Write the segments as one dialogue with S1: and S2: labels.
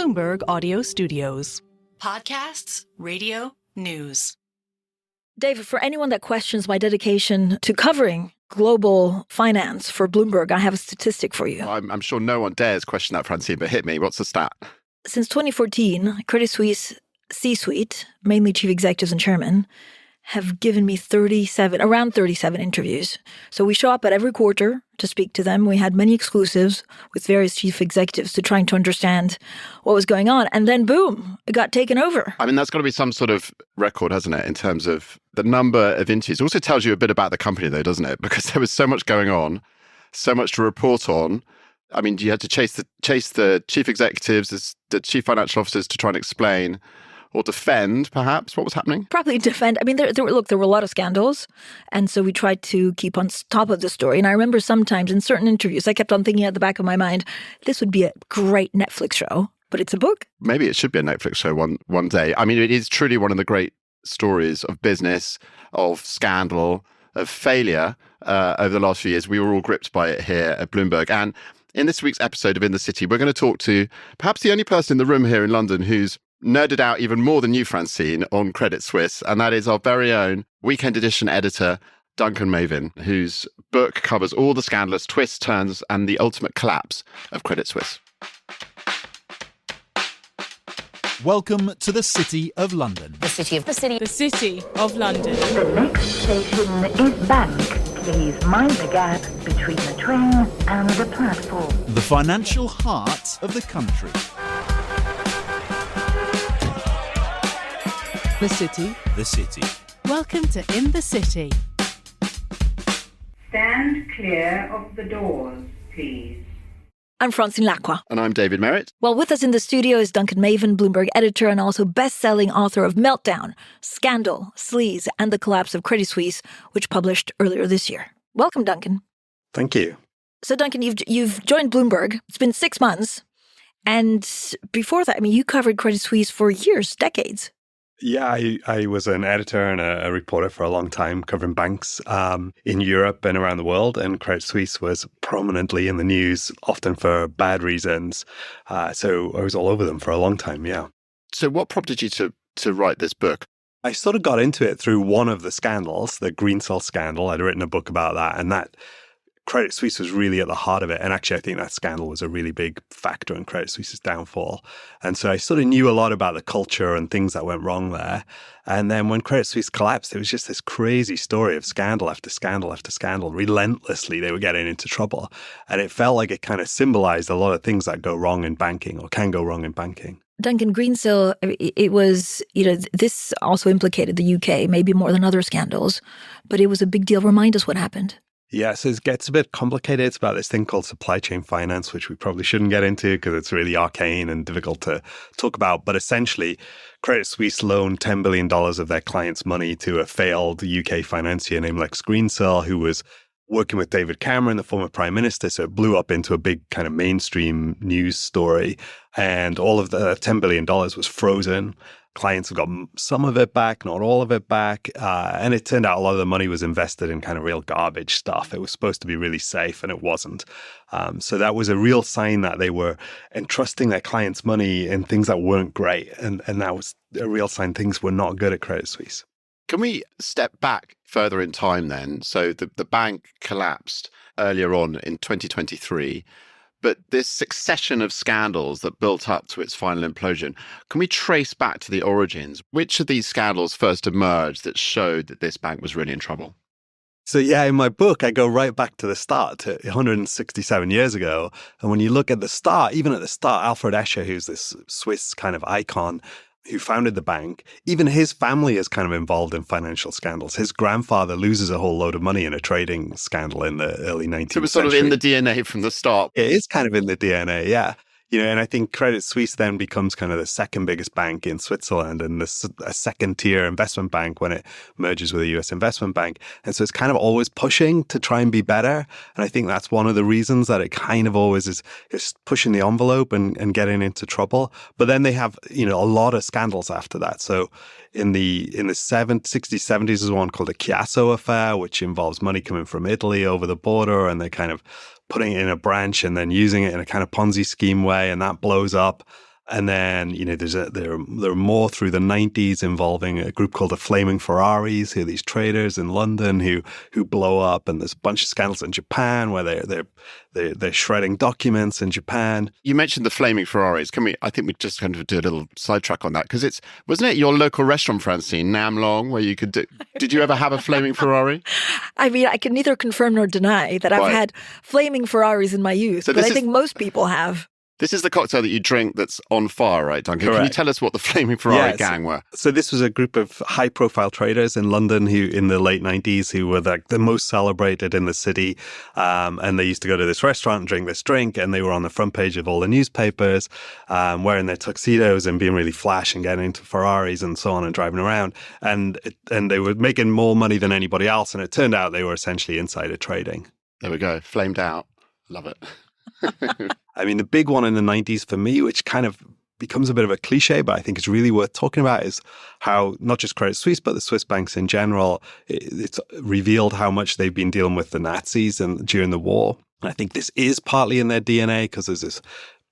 S1: Bloomberg Audio Studios.
S2: Podcasts, radio, news.
S3: David, for anyone that questions my dedication to covering global finance for Bloomberg, I have a statistic for you.
S4: Well, I'm sure no one dares question that, Francine, but hit me. What's the stat?
S3: Since 2014, Credit Suisse C-suite, mainly chief executives and chairmen, have given me around 37 interviews. So we show up at every quarter to speak to them. We had many exclusives with various chief executives to trying to understand what was going on. And then boom, it got taken over.
S4: I mean, that's got to be some sort of record, hasn't it, in terms of the number of interviews. It also tells you a bit about the company, though, doesn't it? Because there was so much going on, so much to report on. I mean, you had to chase the chief executives, the chief financial officers to try and explain or defend, perhaps, what was happening?
S3: Probably defend. I mean, there were a lot of scandals. And so we tried to keep on top of the story. And I remember sometimes in certain interviews, I kept on thinking at the back of my mind, this would be a great Netflix show, but it's a book. Maybe
S4: it should be a Netflix show one day. I mean, it is truly one of the great stories of business, of scandal, of failure over the last few years. We were all gripped by it here at Bloomberg. And in this week's episode of In the City, we're going to talk to perhaps the only person in the room here in London who's nerded out even more than you, Francine, on Credit Suisse, and that is our very own Weekend Edition editor, Duncan Mavin, whose book covers all the scandalous twists, turns, and the ultimate collapse of Credit Suisse.
S5: Welcome to the City of London.
S2: The City of London.
S6: The next station is Bank. Please mind the gap between the train and the platform.
S5: The financial heart of the country.
S1: The City.
S5: The City.
S1: Welcome to In the City.
S6: Stand clear of the doors, please.
S3: I'm Francine Lacqua.
S4: And I'm David Merritt.
S3: Well, with us in the studio is Duncan Mavin, Bloomberg editor and also best-selling author of Meltdown, Scandal, Sleaze, and the Collapse of Credit Suisse, which published earlier this year. Welcome, Duncan.
S7: Thank you.
S3: So, Duncan, you've joined Bloomberg. It's been 6 months. And before that, I mean, you covered Credit Suisse for years, decades.
S7: Yeah, I was an editor and a reporter for a long time covering banks in Europe and around the world. And Credit Suisse was prominently in the news, often for bad reasons. So I was all over them for a long time, yeah.
S4: So what prompted you to write this book?
S7: I sort of got into it through one of the scandals, the Greensill scandal. I'd written a book about that, and that Credit Suisse was really at the heart of it. And actually, I think that scandal was a really big factor in Credit Suisse's downfall. And so I sort of knew a lot about the culture and things that went wrong there. And then when Credit Suisse collapsed, it was just this crazy story of scandal after scandal after scandal. Relentlessly, they were getting into trouble. And it felt like it kind of symbolized a lot of things that go wrong in banking or can go wrong in banking.
S3: Duncan, Greensill, it was, this also implicated the UK, maybe more than other scandals, but it was a big deal. Remind us what happened.
S7: Yeah, so it gets a bit complicated. It's about this thing called supply chain finance, which we probably shouldn't get into because it's really arcane and difficult to talk about. But essentially, Credit Suisse loaned $10 billion of their clients' money to a failed UK financier named Lex Greensill, who was working with David Cameron, the former prime minister. So it blew up into a big kind of mainstream news story. And all of the $10 billion was frozen. Clients have got some of it back, not all of it back. And it turned out a lot of the money was invested in kind of real garbage stuff. It was supposed to be really safe and it wasn't. So that was a real sign that they were entrusting their clients' money in things that weren't great. And that was a real sign things were not good at Credit Suisse.
S4: Can we step back further in time then? So the bank collapsed earlier on in 2023. But this succession of scandals that built up to its final implosion, can we trace back to the origins? Which of these scandals first emerged that showed that this bank was really in trouble?
S7: So yeah, in my book, I go right back to the start, to 167 years ago. And when you look at the start, even at the start, Alfred Escher, who's this Swiss kind of icon, who founded the bank, even his family is kind of involved in financial scandals. His grandfather loses a whole load of money in a trading scandal in the early 19th century.
S4: So it was sort of in the DNA from the start.
S7: It is kind of in the DNA, yeah. And I think Credit Suisse then becomes kind of the second biggest bank in Switzerland and a second-tier investment bank when it merges with a US investment bank. And so it's kind of always pushing to try and be better. And I think that's one of the reasons that it kind of always is pushing the envelope and getting into trouble. But then they have, a lot of scandals after that. So in the 60s, 70s, there's one called the Chiasso affair, which involves money coming from Italy over the border, and they kind of putting it in a branch and then using it in a kind of Ponzi scheme way, and that blows up. And then, there are more through the 90s involving a group called the Flaming Ferraris, who are these traders in London who blow up. And there's a bunch of scandals in Japan where they're shredding documents in Japan.
S4: You mentioned the Flaming Ferraris. I think we just kind of do a little sidetrack on that, because wasn't it your local restaurant, Francine, Nam Long, where you could did you ever have a Flaming Ferrari?
S3: I mean, I can neither confirm nor deny that I've had flaming Ferraris in my youth, but I think most people have.
S4: This is the cocktail that you drink that's on fire, right, Duncan?
S7: Correct.
S4: Can you tell us what the Flaming Ferrari gang were?
S7: So this was a group of high-profile traders in London who, in the late 90s, who were the most celebrated in the city. And they used to go to this restaurant and drink this drink, and they were on the front page of all the newspapers, wearing their tuxedos and being really flash and getting into Ferraris and so on and driving around. And they were making more money than anybody else, and it turned out they were essentially insider trading.
S4: There we go. Flamed out. Love it.
S7: I mean, the big one in the 90s for me, which kind of becomes a bit of a cliche, but I think it's really worth talking about, is how not just Credit Suisse, but the Swiss banks in general, it's revealed how much they've been dealing with the Nazis during the war. And I think this is partly in their DNA, because there's this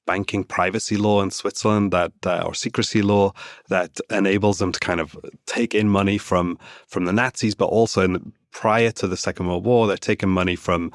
S7: banking privacy law in Switzerland or secrecy law that enables them to kind of take in money from the Nazis, but also prior to the Second World War, they're taking money from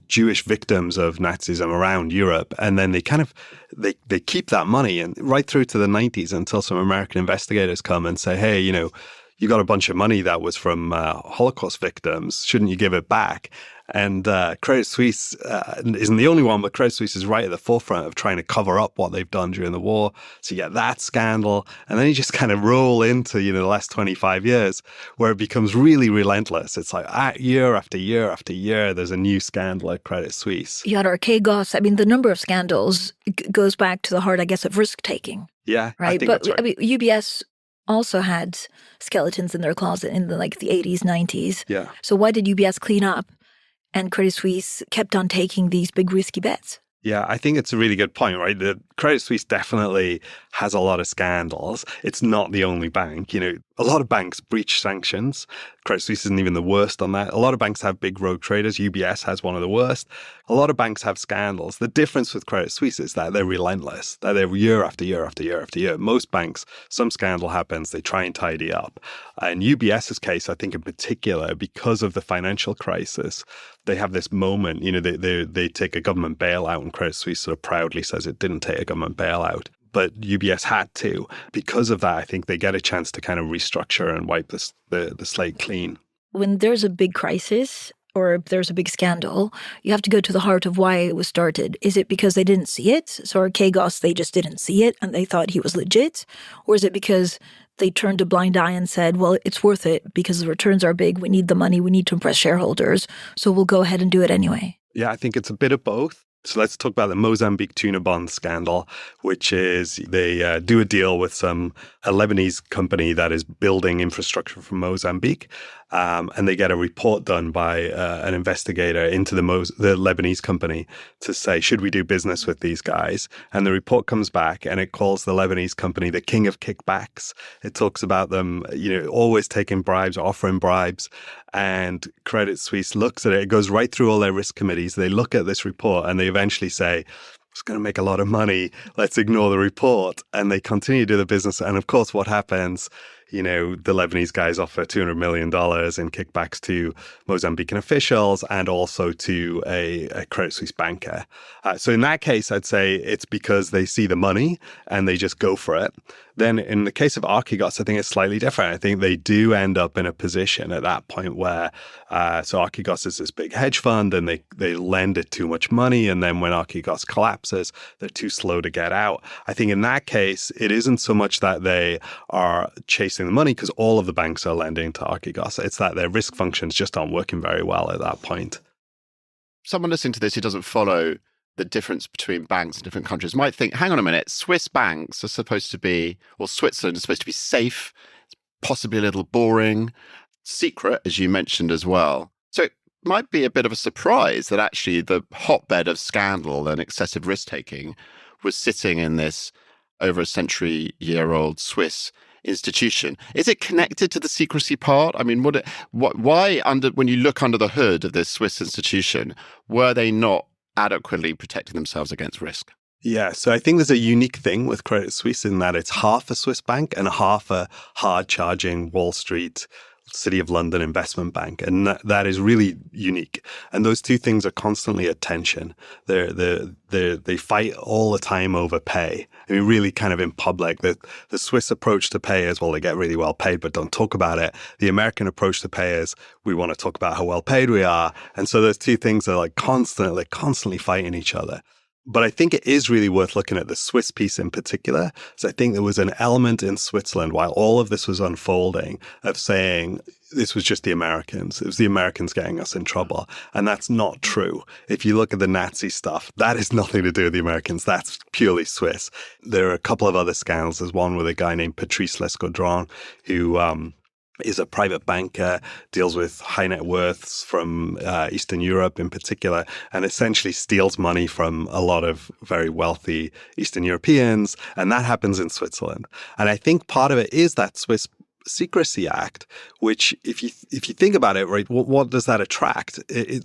S7: Jewish victims of Nazism around Europe, and then they kind of they keep that money and right through to the 90s until some American investigators come and say, hey, you got a bunch of money that was from Holocaust victims. Shouldn't you give it back? And Credit Suisse isn't the only one, but Credit Suisse is right at the forefront of trying to cover up what they've done during the war. So you get that scandal, and then you just kind of roll into the last 25 years where it becomes really relentless. It's like year after year after year, there's a new scandal at Credit Suisse.
S3: You had Archegos. I mean, the number of scandals goes back to the heart, I guess, of risk taking.
S7: Yeah,
S3: right.
S7: I think
S3: But
S7: that's right.
S3: I mean, UBS also had skeletons in their closet in the 80s, 90s.
S7: Yeah.
S3: So why did UBS clean up and Credit Suisse kept on taking these big risky bets?
S7: Yeah, I think it's a really good point, right? The Credit Suisse definitely has a lot of scandals. It's not the only bank. A lot of banks breach sanctions. Credit Suisse isn't even the worst on that. A lot of banks have big rogue traders. UBS has one of the worst. A lot of banks have scandals. The difference with Credit Suisse is that they're relentless, that they're year after year after year after year. Most banks, some scandal happens, they try and tidy up. In UBS's case, I think in particular, because of the financial crisis, they have this moment, they take a government bailout, and Credit Suisse sort of proudly says it didn't take a government bailout. But UBS had to. Because of that, I think they get a chance to kind of restructure and wipe the slate clean.
S3: When there's a big crisis or if there's a big scandal, you have to go to the heart of why it was started. Is it because they didn't see it? So Archegos, they just didn't see it and they thought he was legit? Or is it because they turned a blind eye and said, well, it's worth it because the returns are big, we need the money, we need to impress shareholders, so we'll go ahead and do it anyway?
S7: Yeah, I think it's a bit of both. So let's talk about the Mozambique tuna bond scandal, which is they do a deal with a Lebanese company that is building infrastructure for Mozambique. And they get a report done by an investigator into the Lebanese company to say, should we do business with these guys? And the report comes back and it calls the Lebanese company the king of kickbacks. It talks about them, always taking bribes, offering bribes. And Credit Suisse looks at it. It goes right through all their risk committees. They look at this report and they eventually say, it's going to make a lot of money. Let's ignore the report. And they continue to do the business. And of course, what happens? The Lebanese guys offer $200 million in kickbacks to Mozambican officials and also to a Credit Suisse banker. So in that case, I'd say it's because they see the money and they just go for it. Then in the case of Archegos, I think it's slightly different. I think they do end up in a position at that point where, so Archegos is this big hedge fund and they lend it too much money. And then when Archegos collapses, they're too slow to get out. I think in that case, it isn't so much that they are chasing the money because all of the banks are lending to Archegos. It's that their risk functions just aren't working very well at that point.
S4: Someone listening to this who doesn't follow the difference between banks in different countries might think, hang on a minute, Swiss banks are supposed to be, or Switzerland is supposed to be safe, it's possibly a little boring, secret, as you mentioned as well. So it might be a bit of a surprise that actually the hotbed of scandal and excessive risk-taking was sitting in this over a century-year-old Swiss institution. Is it connected to the secrecy part? I mean, why when you look under the hood of this Swiss institution, were they not adequately protecting themselves against risk?
S7: Yeah, so I think there's a unique thing with Credit Suisse in that it's half a Swiss bank and half a hard-charging Wall Street, City of London investment bank. And that is really unique. And those two things are constantly at tension. They fight all the time over pay. I mean, really kind of in public. The Swiss approach to pay is, well, they get really well paid, but don't talk about it. The American approach to pay is, we want to talk about how well paid we are. And so those two things are like constantly fighting each other. But I think it is really worth looking at the Swiss piece in particular. So I think there was an element in Switzerland while all of this was unfolding of saying this was just the Americans. It was the Americans getting us in trouble. And that's not true. If you look at the Nazi stuff, that has nothing to do with the Americans. That's purely Swiss. There are a couple of other scandals. There's one with a guy named Patrice Lescaudron who is a private banker, deals with high net worths from Eastern Europe in particular, and essentially steals money from a lot of very wealthy Eastern Europeans. And that happens in Switzerland. And I think part of it is that Swiss Secrecy Act, which if you think about it, right, what does that attract?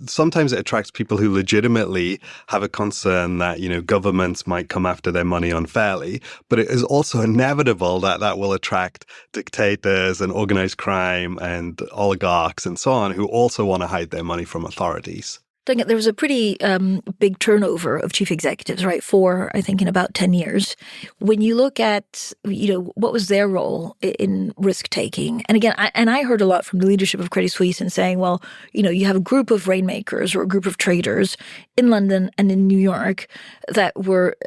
S7: Sometimes it attracts people who legitimately have a concern that, governments might come after their money unfairly, but it is also inevitable that that will attract dictators and organized crime and oligarchs and so on who also want to hide their money from authorities.
S3: Duncan, there was a pretty big turnover of chief executives, right? 4, I think, in about 10 years. When you look at, what was their role in risk-taking? And again, I heard a lot from the leadership of Credit Suisse in saying, well, you have a group of rainmakers or a group of traders in London and in New York that were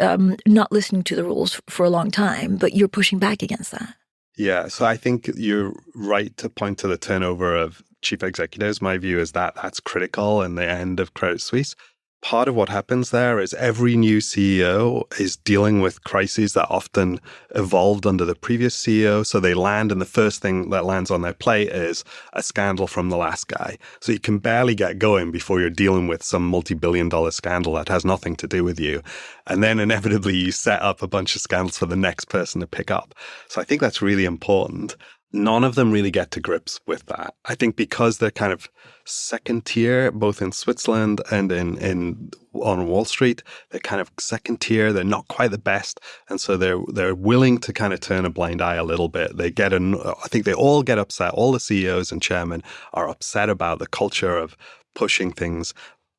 S3: not listening to the rules for a long time, but you're pushing back against that.
S7: Yeah, so I think you're right to point to the turnover of chief executives. My view is that that's critical in the end of Credit Suisse. Part of what happens there is every new CEO is dealing with crises that often evolved under the previous CEO. So they land, and the first thing that lands on their plate is a scandal from the last guy. So you can barely get going before you're dealing with some multi-billion-dollar scandal that has nothing to do with you. And then inevitably you set up a bunch of scandals for the next person to pick up. So I think that's really important. None of them really get to grips with that. I think because they're kind of second tier, both in Switzerland and on Wall Street, they're kind of second tier. They're not quite the best, and so they're willing to kind of turn a blind eye a little bit. I think they all get upset. All the CEOs and chairmen are upset about the culture of pushing things,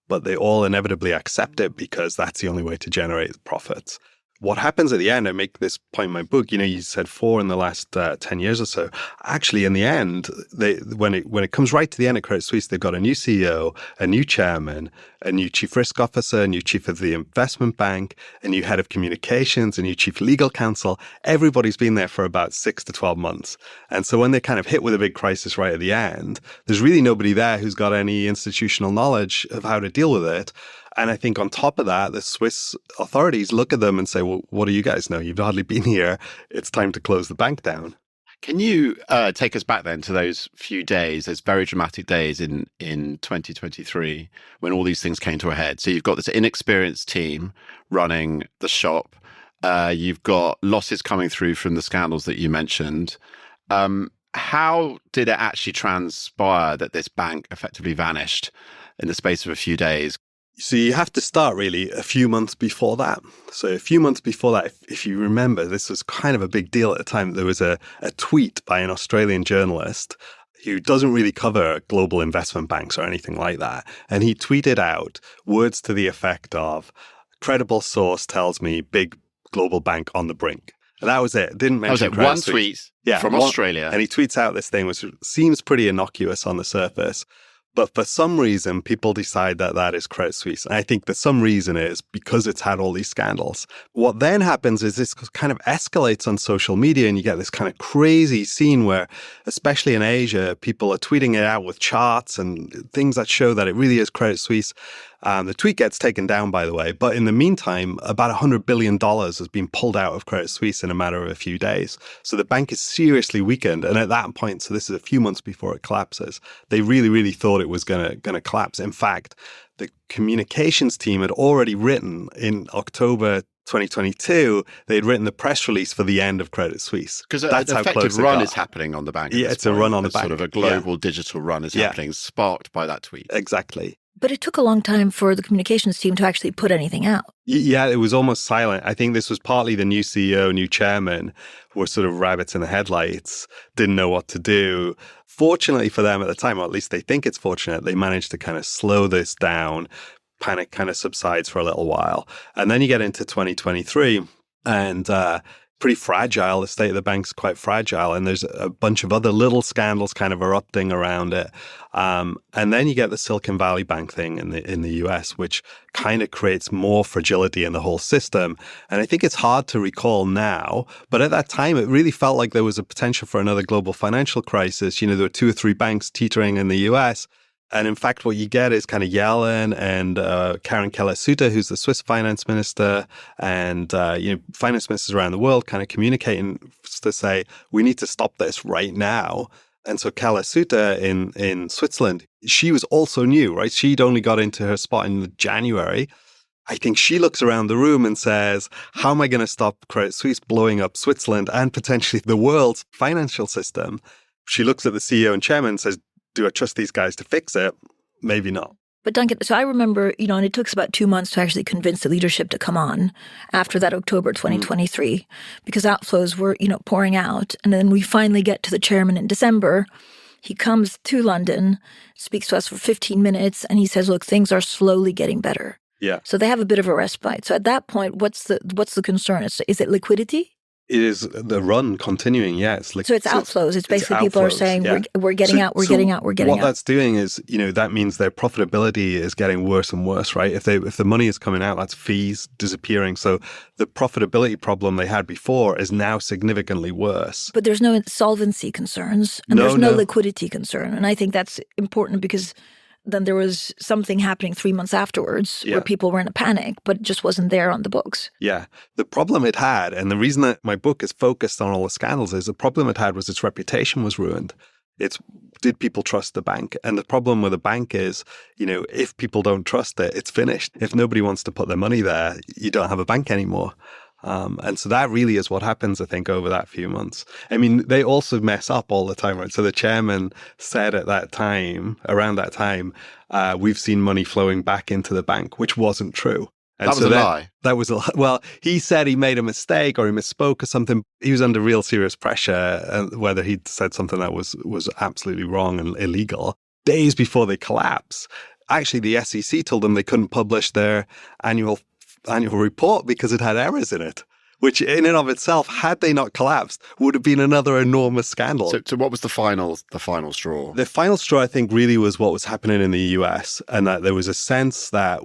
S7: but they all inevitably accept it because that's the only way to generate profits. What happens at the end, I make this point in my book, you said 4 in the last 10 years or so. Actually, in the end, when it comes right to the end of Credit Suisse, they've got a new CEO, a new chairman, a new chief risk officer, a new chief of the investment bank, a new head of communications, a new chief legal counsel. Everybody's been there for about 6 to 12 months. And so when they kind of hit with a big crisis right at the end, there's really nobody there who's got any institutional knowledge of how to deal with it. And I think on top of that, the Swiss authorities look at them and say, well, what do you guys know? You've hardly been here. It's time to close the bank down.
S4: Can you take us back then to those few days, those very dramatic days in 2023 when all these things came to a head? So you've got this inexperienced team running the shop. You've got losses coming through from the scandals that you mentioned. How did it actually transpire that this bank effectively vanished in the space of a few days?
S7: So you have to start really a few months before that. So a few months before that, if you remember, this was kind of a big deal at the time. There was a tweet by an Australian journalist who doesn't really cover global investment banks or anything like that. And he tweeted out words to the effect of, credible source tells me big global bank on the brink. And that was it. Didn't mention
S4: one tweet from Australia.
S7: And he tweets out this thing, which seems pretty innocuous on the surface. But for some reason, people decide that that is Credit Suisse. And I think that some reason is because it's had all these scandals. What then happens is this kind of escalates on social media, and you get this kind of crazy scene where, especially in Asia, people are tweeting it out with charts and things that show that it really is Credit Suisse. The tweet gets taken down, by the way. But in the meantime, about $100 billion has been pulled out of Credit Suisse in a matter of a few days. So the bank is seriously weakened. And at that point, so this is a few months before it collapses, they really, really thought it was going to collapse. In fact, the communications team had already written in October 2022, they'd written the press release for the end of Credit Suisse.
S4: Because an effective run is happening on the bank.
S7: Yeah, it's a run on the bank.
S4: Sort of a global digital run is happening, sparked by that tweet.
S7: Exactly.
S3: But it took a long time for the communications team to actually put anything out.
S7: Yeah, it was almost silent. I think this was partly the new CEO, new chairman, were sort of rabbits in the headlights, didn't know what to do. Fortunately for them at the time, or at least they think it's fortunate, they managed to kind of slow this down. Panic kind of subsides for a little while. And then you get into 2023 and pretty fragile. The state of the bank's quite fragile. And there's a bunch of other little scandals kind of erupting around it. And then you get the Silicon Valley Bank thing in the US, which kind of creates more fragility in the whole system. And I think it's hard to recall now, but at that time, it really felt like there was a potential for another global financial crisis. You know, there were 2 or 3 banks teetering in the US. And in fact, what you get is kind of Yellen and Karen Keller-Sutter, who's the Swiss finance minister, and finance ministers around the world kind of communicating to say, we need to stop this right now. And so Keller-Sutter in Switzerland, she was also new, right? She'd only got into her spot in January. I think she looks around the room and says, how am I going to stop Credit Suisse blowing up Switzerland and potentially the world's financial system? She looks at the CEO and chairman and says, do I trust these guys to fix it? Maybe not.
S3: But Duncan, so I remember, and it took us about 2 months to actually convince the leadership to come on after that October 2023, because outflows were, pouring out. And then we finally get to the chairman in December. He comes to London, speaks to us for 15 minutes, and he says, look, things are slowly getting better.
S7: Yeah.
S3: So they have a bit of a respite. So at that point, what's the concern? Is it liquidity?
S7: It is the run continuing, yeah.
S3: So it's outflows. It's basically people are saying, yeah, we're getting out. What
S7: that's doing is, that means their profitability is getting worse and worse, right? If the money is coming out, that's fees disappearing. So the profitability problem they had before is now significantly worse.
S3: But there's no solvency concerns and there's no liquidity concern. And I think that's important because then there was something happening 3 months afterwards where people were in a panic, but it just wasn't there on the books.
S7: Yeah. The problem it had, and the reason that my book is focused on all the scandals is the problem it had was its reputation was ruined. Did people trust the bank? And the problem with a bank is, if people don't trust it, it's finished. If nobody wants to put their money there, you don't have a bank anymore. And so that really is what happens, I think, over that few months. I mean, they also mess up all the time, right? So the chairman said around that time, we've seen money flowing back into the bank, which wasn't true. And
S4: that was a lie.
S7: That was a lie. Well, he said he made a mistake or he misspoke or something. He was under real serious pressure, whether he'd said something that was absolutely wrong and illegal. Days before they collapse, actually, the SEC told them they couldn't publish their annual report because it had errors in it, which in and of itself, had they not collapsed, would have been another enormous scandal.
S4: So what was the final straw?
S7: The final straw, I think, really was what was happening in the US, and that there was a sense that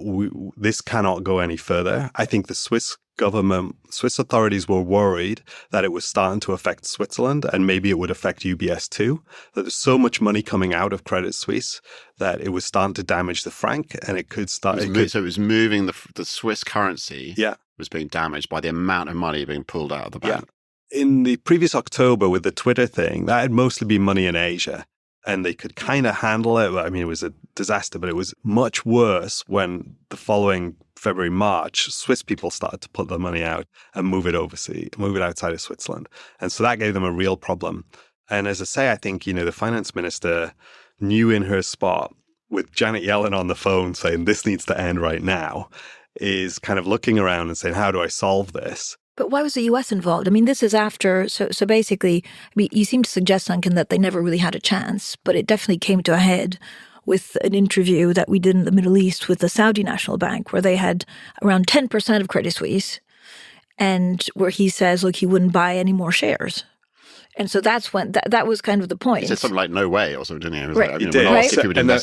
S7: this cannot go any further. I think the Swiss authorities were worried that it was starting to affect Switzerland and maybe it would affect UBS too, that there's so much money coming out of Credit Suisse that it was starting to damage the franc and it could start...
S4: So it was moving the Swiss currency was being damaged by the amount of money being pulled out of the bank.
S7: Yeah. In the previous October with the Twitter thing, that had mostly been money in Asia and they could kind of handle it. I mean, it was a disaster, but it was much worse when the following February, March, Swiss people started to put their money out and move it overseas, move it outside of Switzerland. And so that gave them a real problem. And as I say, I think, the finance minister knew in her spot with Janet Yellen on the phone saying this needs to end right now, is kind of looking around and saying, how do I solve this?
S3: But why was the U.S. involved? I mean, this is after, so basically, you seem to suggest, Duncan, that they never really had a chance, but it definitely came to a head with an interview that we did in the Middle East with the Saudi National Bank, where they had around 10% of Credit Suisse, and where he says, look, he wouldn't buy any more shares. And so that's when, that was kind of the point.
S4: He said something like, no way, or something, didn't he?
S3: Right.
S7: He did. Right.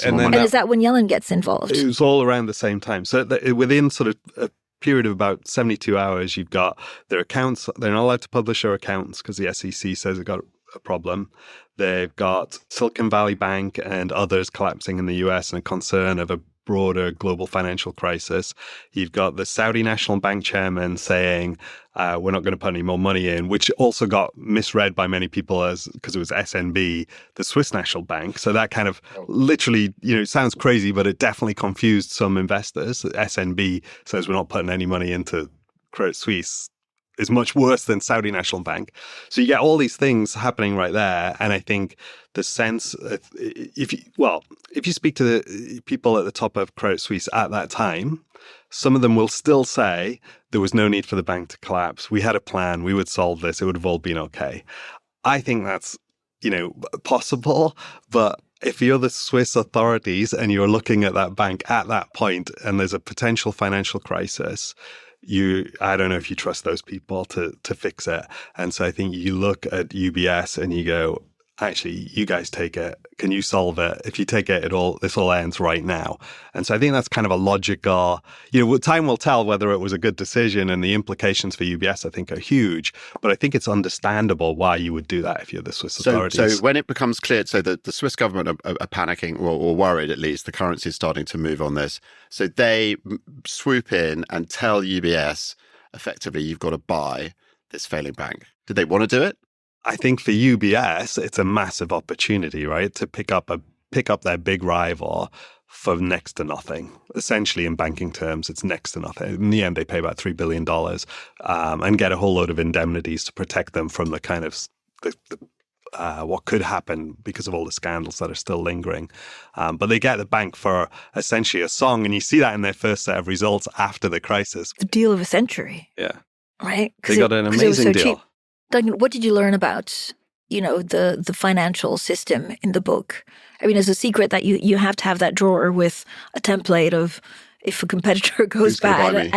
S3: And is that when Yellen gets involved?
S7: It was all around the same time. So within sort of a period of about 72 hours, you've got their accounts. They're not allowed to publish their accounts because the SEC says it got a problem. They've got Silicon Valley Bank and others collapsing in the US and a concern of a broader global financial crisis. You've got the Saudi National Bank chairman saying, we're not going to put any more money in, which also got misread by many people as because it was SNB, the Swiss National Bank. So that kind of literally, it sounds crazy, but it definitely confused some investors. SNB says we're not putting any money into Credit Suisse. is much worse than Saudi National Bank. So you get all these things happening right there. And I think the sense, if you speak to the people at the top of Credit Suisse at that time, some of them will still say there was no need for the bank to collapse. We had a plan. We would solve this. It would have all been okay. I think that's, possible. But if you're the Swiss authorities and you're looking at that bank at that point and there's a potential financial crisis, I don't know if you trust those people to fix it. And so I think you look at UBS and you go, actually, you guys take it. Can you solve it? If you take it, this all ends right now. And so I think that's kind of a logical, time will tell whether it was a good decision, and the implications for UBS, I think, are huge. But I think it's understandable why you would do that if you're the Swiss authorities.
S4: So when it becomes clear, so the Swiss government are panicking or worried, at least, the currency is starting to move on this. So they swoop in and tell UBS, effectively, you've got to buy this failing bank. Did they want to do it?
S7: I think for UBS, it's a massive opportunity, right, to pick up their big rival for next to nothing. Essentially, in banking terms, it's next to nothing. In the end, they pay about $3 billion and get a whole load of indemnities to protect them from the kind of what could happen because of all the scandals that are still lingering. But they get the bank for essentially a song, and you see that in their first set of results after the crisis.
S3: The deal of a century.
S7: Yeah.
S3: Right?
S7: They got an amazing deal.
S3: Cheap. Duncan, what did you learn about, the financial system in the book? I mean, is a secret that you have to have that drawer with a template of if a competitor goes bad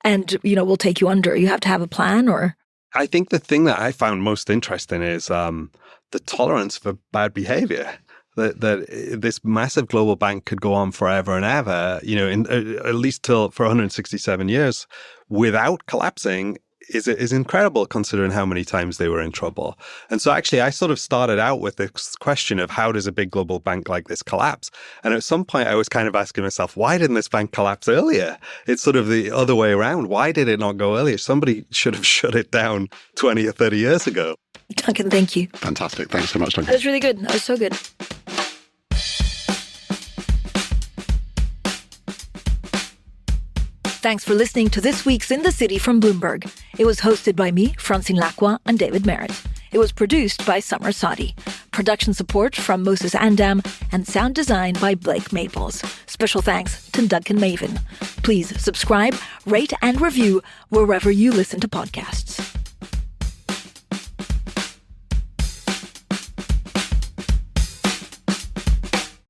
S3: and will take you under, you have to have a plan, or?
S7: I think the thing that I found most interesting is the tolerance for bad behavior. That this massive global bank could go on forever and ever, at least for 167 years without collapsing is incredible, considering how many times they were in trouble. And so actually I sort of started out with this question of how does a big global bank like this collapse? And at some point I was kind of asking myself, why didn't this bank collapse earlier? It's sort of the other way around. Why did it not go earlier? Somebody should have shut it down 20 or 30 years ago.
S3: Duncan, thank you.
S4: Fantastic. Thanks so much, Duncan.
S3: That was really good. That was so good. Thanks for listening to this week's In the City from Bloomberg. It was hosted by me, Francine Lacqua, and David Merritt. It was produced by Summer Sadi. Production support from Moses Andam and sound design by Blake Maples. Special thanks to Duncan Mavin. Please subscribe, rate, and review wherever you listen to podcasts.